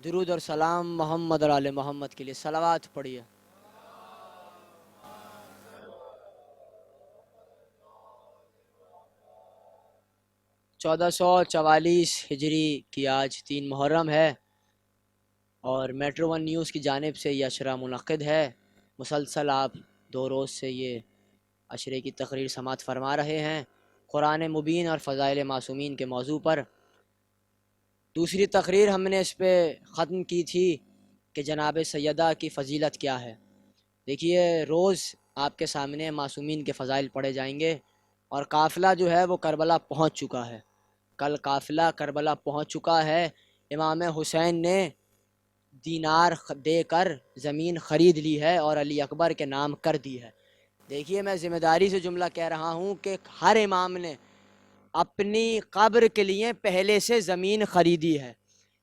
درود اور سلام محمد اور آل محمد کے لیے صلوات پڑھیے۔ 1444 ہجری کی آج 3 محرم ہے اور میٹرو ون نیوز کی جانب سے یہ اشرہ منعقد ہے۔ مسلسل آپ 2 روز سے یہ اشرے کی تقریر سماعت فرما رہے ہیں قرآن مبین اور فضائل معصومین کے موضوع پر۔ دوسری تقریر ہم نے اس پہ ختم کی تھی کہ جناب سیدہ کی فضیلت کیا ہے۔ دیکھیے روز آپ کے سامنے معصومین کے فضائل پڑھے جائیں گے اور قافلہ جو ہے وہ کربلا پہنچ چکا ہے۔ کل قافلہ کربلا پہنچ چکا ہے۔ امام حسین نے دینار دے کر زمین خرید لی ہے اور علی اکبر کے نام کر دی ہے۔ دیکھیے میں ذمہ داری سے جملہ کہہ رہا ہوں کہ ہر امام نے اپنی قبر کے لیے پہلے سے زمین خریدی ہے،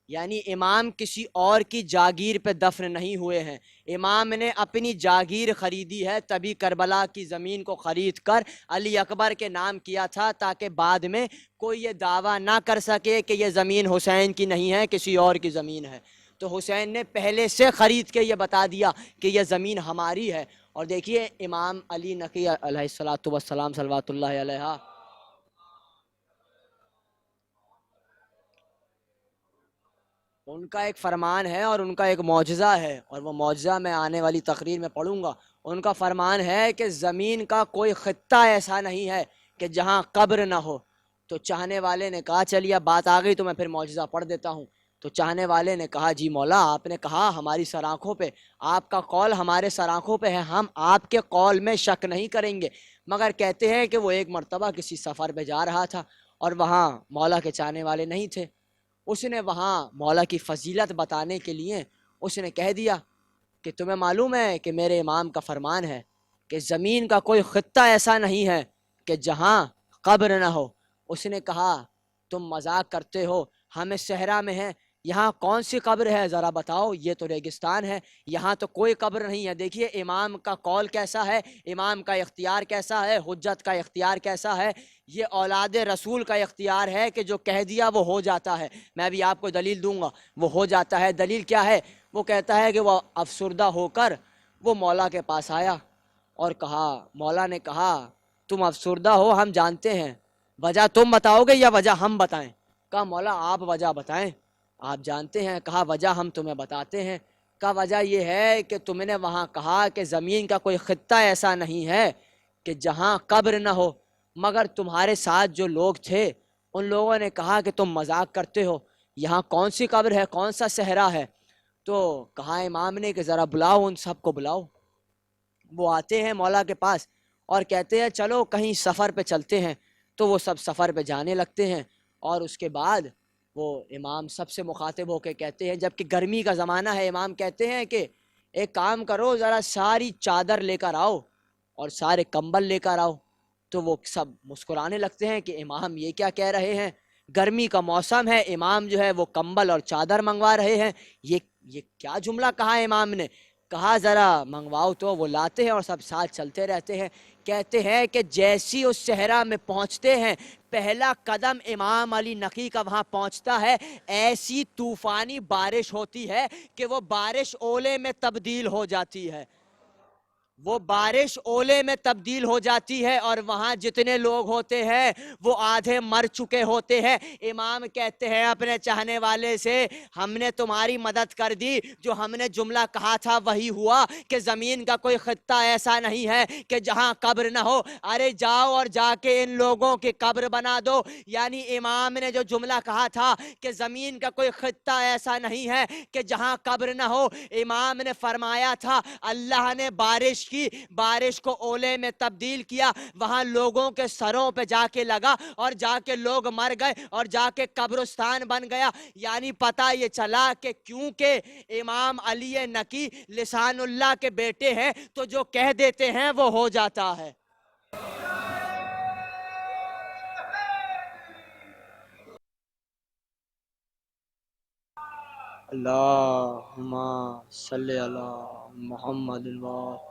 یعنی امام کسی اور کی جاگیر پہ دفن نہیں ہوئے ہیں، امام نے اپنی جاگیر خریدی ہے، تبھی کربلا کی زمین کو خرید کر علی اکبر کے نام کیا تھا تاکہ بعد میں کوئی یہ دعویٰ نہ کر سکے کہ یہ زمین حسین کی نہیں ہے کسی اور کی زمین ہے۔ تو حسین نے پہلے سے خرید کے یہ بتا دیا کہ یہ زمین ہماری ہے۔ اور دیکھیے امام علی نقی علیہ السلام صلوات اللہ علیہ، ان کا ایک فرمان ہے اور ان کا ایک معجزہ ہے، اور وہ معجزہ میں آنے والی تقریر میں پڑھوں گا۔ ان کا فرمان ہے کہ زمین کا کوئی خطہ ایسا نہیں ہے کہ جہاں قبر نہ ہو۔ تو چاہنے والے نے کہا چلیے اب بات آ گئی تو میں پھر معجزہ پڑھ دیتا ہوں۔ تو چاہنے والے نے کہا جی مولا آپ نے کہا ہماری سر آنکھوں پہ، آپ کا قول ہمارے سر آنکھوں پہ ہے، ہم آپ کے قول میں شک نہیں کریں گے، مگر کہتے ہیں کہ وہ ایک مرتبہ کسی سفر پہ جا رہا تھا اور وہاں مولا کے چاہنے والے نہیں تھے۔ اس نے وہاں مولا کی فضیلت بتانے کے لیے اس نے کہہ دیا کہ تمہیں معلوم ہے کہ میرے امام کا فرمان ہے کہ زمین کا کوئی خطہ ایسا نہیں ہے کہ جہاں قبر نہ ہو۔ اس نے کہا تم مذاق کرتے ہو، ہم اس صحرا میں ہیں، یہاں کون سی قبر ہے ذرا بتاؤ، یہ تو ریگستان ہے، یہاں تو کوئی قبر نہیں ہے۔ دیکھیے امام کا قول کیسا ہے، امام کا اختیار کیسا ہے، حجت کا اختیار کیسا ہے۔ یہ اولاد رسول کا اختیار ہے کہ جو کہہ دیا وہ ہو جاتا ہے۔ میں بھی آپ کو دلیل دوں گا، وہ ہو جاتا ہے۔ دلیل کیا ہے؟ وہ کہتا ہے کہ وہ افسردہ ہو کر وہ مولا کے پاس آیا اور کہا، مولا نے کہا تم افسردہ ہو ہم جانتے ہیں، وجہ تم بتاؤ گے یا وجہ ہم بتائیں؟ کہا مولا آپ وجہ بتائیں، آپ جانتے ہیں۔ کہا وجہ ہم تمہیں بتاتے ہیں۔ کہا وجہ یہ ہے کہ تم نے وہاں کہا کہ زمین کا کوئی خطہ ایسا نہیں ہے کہ جہاں قبر نہ ہو، مگر تمہارے ساتھ جو لوگ تھے ان لوگوں نے کہا کہ تم مذاق کرتے ہو، یہاں کون سی قبر ہے، کون سا صحرا ہے؟ تو کہا امام نے کہ ذرا بلاؤ ان سب کو بلاؤ۔ وہ آتے ہیں مولا کے پاس اور کہتے ہیں چلو کہیں سفر پہ چلتے ہیں۔ تو وہ سب سفر پہ جانے لگتے ہیں اور اس کے بعد وہ امام سب سے مخاطب ہو کے کہتے ہیں، جبکہ گرمی کا زمانہ ہے، امام کہتے ہیں کہ ایک کام کرو ذرا ساری چادر لے کر آؤ اور سارے کمبل لے کر آؤ۔ تو وہ سب مسکرانے لگتے ہیں کہ امام یہ کیا کہہ رہے ہیں، گرمی کا موسم ہے، امام جو ہے وہ کمبل اور چادر منگوا رہے ہیں، یہ کیا جملہ کہا امام نے؟ کہا ذرا منگواؤ۔ تو وہ لاتے ہیں اور سب ساتھ چلتے رہتے ہیں۔ کہتے ہیں کہ جیسی اس صحرا میں پہنچتے ہیں، پہلا قدم امام علی نقی کا وہاں پہنچتا ہے، ایسی طوفانی بارش ہوتی ہے کہ وہ بارش اولے میں تبدیل ہو جاتی ہے، وہ بارش اولے میں تبدیل ہو جاتی ہے اور وہاں جتنے لوگ ہوتے ہیں وہ آدھے مر چکے ہوتے ہیں۔ امام کہتے ہیں اپنے چاہنے والے سے ہم نے تمہاری مدد کر دی، جو ہم نے جملہ کہا تھا وہی ہوا کہ زمین کا کوئی خطہ ایسا نہیں ہے کہ جہاں قبر نہ ہو، ارے جاؤ اور جا کے ان لوگوں کی قبر بنا دو۔ یعنی امام نے جو جملہ کہا تھا کہ زمین کا کوئی خطہ ایسا نہیں ہے کہ جہاں قبر نہ ہو، امام نے فرمایا تھا اللہ نے بارش کو اولے میں تبدیل کیا، وہاں لوگوں کے سروں پہ جا کے لگا اور جا کے لوگ مر گئے اور جا کے قبرستان بن گیا۔ یعنی پتہ یہ چلا کہ کیونکہ امام علی نقی لسان اللہ کے بیٹے ہیں تو جو کہہ دیتے ہیں وہ ہو جاتا ہے۔ اللہم صلی علی محمد اللہ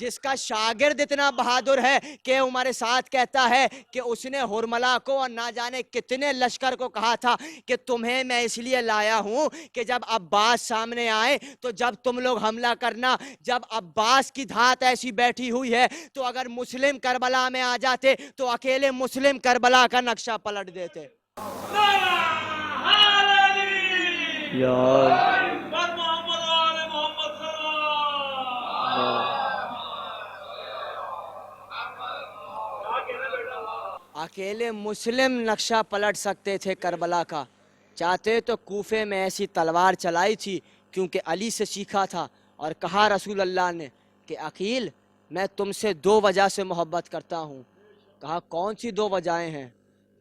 جس کا شاگرد اتنا بہادر ہے کہ عمر سعد کہتا ہے کہ اس نے ہرملا کو اور نہ جانے کتنے لشکر کو کہا تھا کہ تمہیں میں اس لیے لایا ہوں کہ جب عباس سامنے آئے تو جب تم لوگ حملہ کرنا، جب عباس کی دھات ایسی بیٹھی ہوئی ہے تو اگر مسلم کربلا میں آ جاتے تو اکیلے مسلم کربلا کا نقشہ پلٹ دیتے۔ اکیلے مسلم نقشہ پلٹ سکتے تھے کربلا کا، چاہتے تو کوفے میں ایسی تلوار چلائی تھی کیونکہ علی سے سیکھا تھا، اور کہا رسول اللہ نے کہ عقیل میں تم سے 2 وجہ سے محبت کرتا ہوں۔ کہا کون سی 2 وجہیں ہیں؟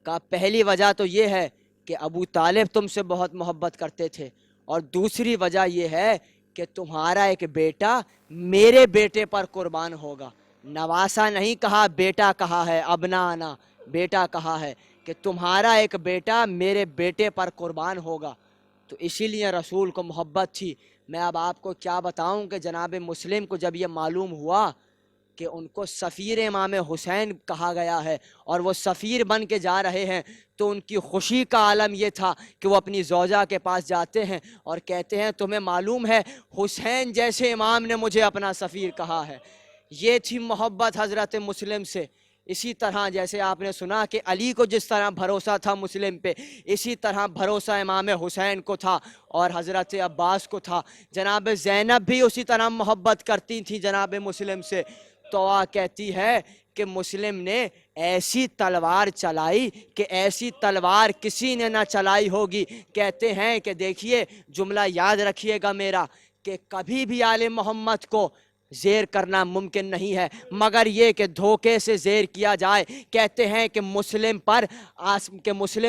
کہا پہلی وجہ تو یہ ہے کہ ابو طالب تم سے بہت محبت کرتے تھے، اور دوسری وجہ یہ ہے کہ تمہارا ایک بیٹا میرے بیٹے پر قربان ہوگا۔ نواسا نہیں کہا، بیٹا کہا ہے، ابنانا، بیٹا کہا ہے کہ تمہارا ایک بیٹا میرے بیٹے پر قربان ہوگا۔ تو اسی لیے رسول کو محبت تھی۔ میں اب آپ کو کیا بتاؤں کہ جناب مسلم کو جب یہ معلوم ہوا کہ ان کو سفیر امام حسین کہا گیا ہے اور وہ سفیر بن کے جا رہے ہیں، تو ان کی خوشی کا عالم یہ تھا کہ وہ اپنی زوجہ کے پاس جاتے ہیں اور کہتے ہیں تمہیں معلوم ہے حسین جیسے امام نے مجھے اپنا سفیر کہا ہے۔ یہ تھی محبت حضرت مسلم سے۔ اسی طرح جیسے آپ نے سنا کہ علی کو جس طرح بھروسہ تھا مسلم پہ، اسی طرح بھروسہ امام حسین کو تھا اور حضرت عباس کو تھا۔ جناب زینب بھی اسی طرح محبت کرتی تھی جناب مسلم سے۔ تو کہتی ہے کہ مسلم نے ایسی تلوار چلائی کہ ایسی تلوار کسی نے نہ چلائی ہوگی۔ کہتے ہیں کہ دیکھیے جملہ یاد رکھیے گا میرا، کہ کبھی بھی آل محمد کو زیر کرنا ممکن نہیں ہے مگر یہ کہ دھوکے سے زیر کیا جائے۔ کہتے ہیں کہ مسلم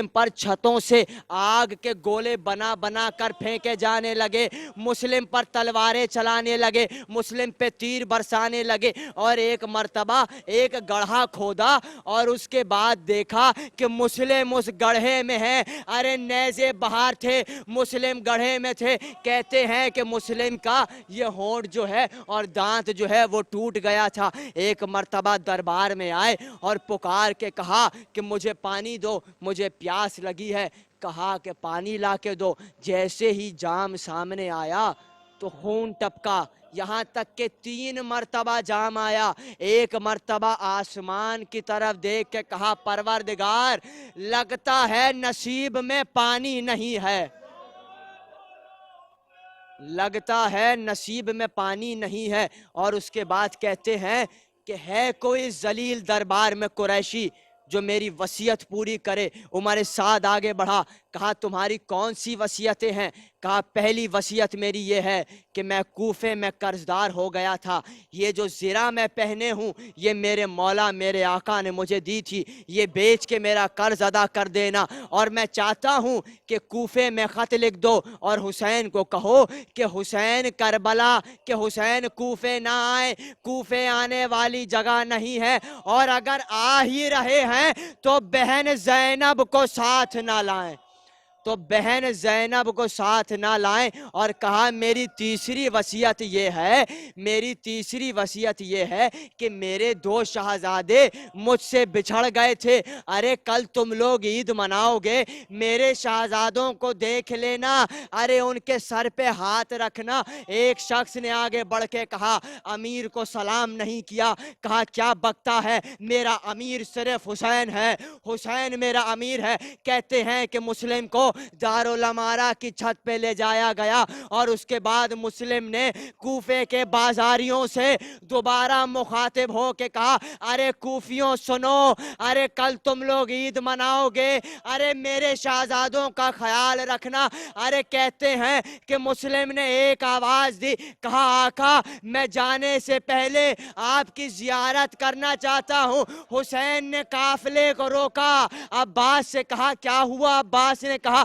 پر چھتوں سے آگ کے گولے بنا بنا کر پھینکے جانے لگے، مسلم پر تلواریں چلانے لگے، مسلم پہ تیر برسانے لگے، اور ایک مرتبہ ایک گڑھا کھودا اور اس کے بعد دیکھا کہ مسلم اس گڑھے میں ہے۔ ارے نیزے باہر تھے، مسلم گڑھے میں تھے۔ کہتے ہیں کہ مسلم کا یہ ہونٹ جو ہے اور دانت جو ہے وہ ٹوٹ گیا تھا۔ ایک مرتبہ دربار میں آئے اور پکار کے کہا کہ مجھے پانی دو، مجھے پیاس لگی ہے۔ کہا کہ پانی لا کے دو۔ جیسے ہی جام سامنے آیا تو خون ٹپکا، یہاں تک کہ 3 مرتبہ جام آیا۔ ایک مرتبہ آسمان کی طرف دیکھ کے کہا پروردگار لگتا ہے نصیب میں پانی نہیں ہے، لگتا ہے نصیب میں پانی نہیں ہے۔ اور اس کے بعد کہتے ہیں کہ ہے کوئی ذلیل دربار میں قریشی جو میری وصیت پوری کرے۔ عمر سعد آگے بڑھا، کہا تمہاری کون سی وصیتیں ہیں؟ کہا پہلی وصیت میری یہ ہے کہ میں کوفے میں قرضدار ہو گیا تھا، یہ جو زرہ میں پہنے ہوں یہ میرے مولا میرے آقا نے مجھے دی تھی، یہ بیچ کے میرا قرض ادا کر دینا، اور میں چاہتا ہوں کہ کوفے میں خط لکھ دو اور حسین کو کہو کہ حسین کربلا، کہ حسین کوفے نہ آئے، کوفے آنے والی جگہ نہیں ہے، اور اگر آ ہی رہے ہیں تو بہن زینب کو ساتھ نہ لائیں، تو بہن زینب کو ساتھ نہ لائیں۔ اور کہا میری تیسری وصیت یہ ہے، میری تیسری وصیت یہ ہے کہ میرے 2 شہزادے مجھ سے بچھڑ گئے تھے، ارے کل تم لوگ عید مناؤ گے، میرے شہزادوں کو دیکھ لینا، ارے ان کے سر پہ ہاتھ رکھنا۔ ایک شخص نے آگے بڑھ کے کہا امیر کو سلام نہیں کیا۔ کہا کیا بکتا ہے، میرا امیر صرف حسین ہے، حسین میرا امیر ہے۔ کہتے ہیں کہ مسلم کو دارالامارہ کی چھت پہ لے جایا گیا، اور اس کے بعد مسلم نے کوفے کے بازاریوں سے دوبارہ مخاطب ہو کے کہا ارے کوفیوں سنو، ارے کل تم لوگ عید مناؤ گے، ارے میرے شہزادوں کا خیال رکھنا۔ ارے کہتے ہیں کہ مسلم نے ایک آواز دی، کہا آقا میں جانے سے پہلے آپ کی زیارت کرنا چاہتا ہوں۔ حسین نے قافلے کو روکا، عباس سے کہا کیا ہوا؟ عباس نے کہا دیکھا,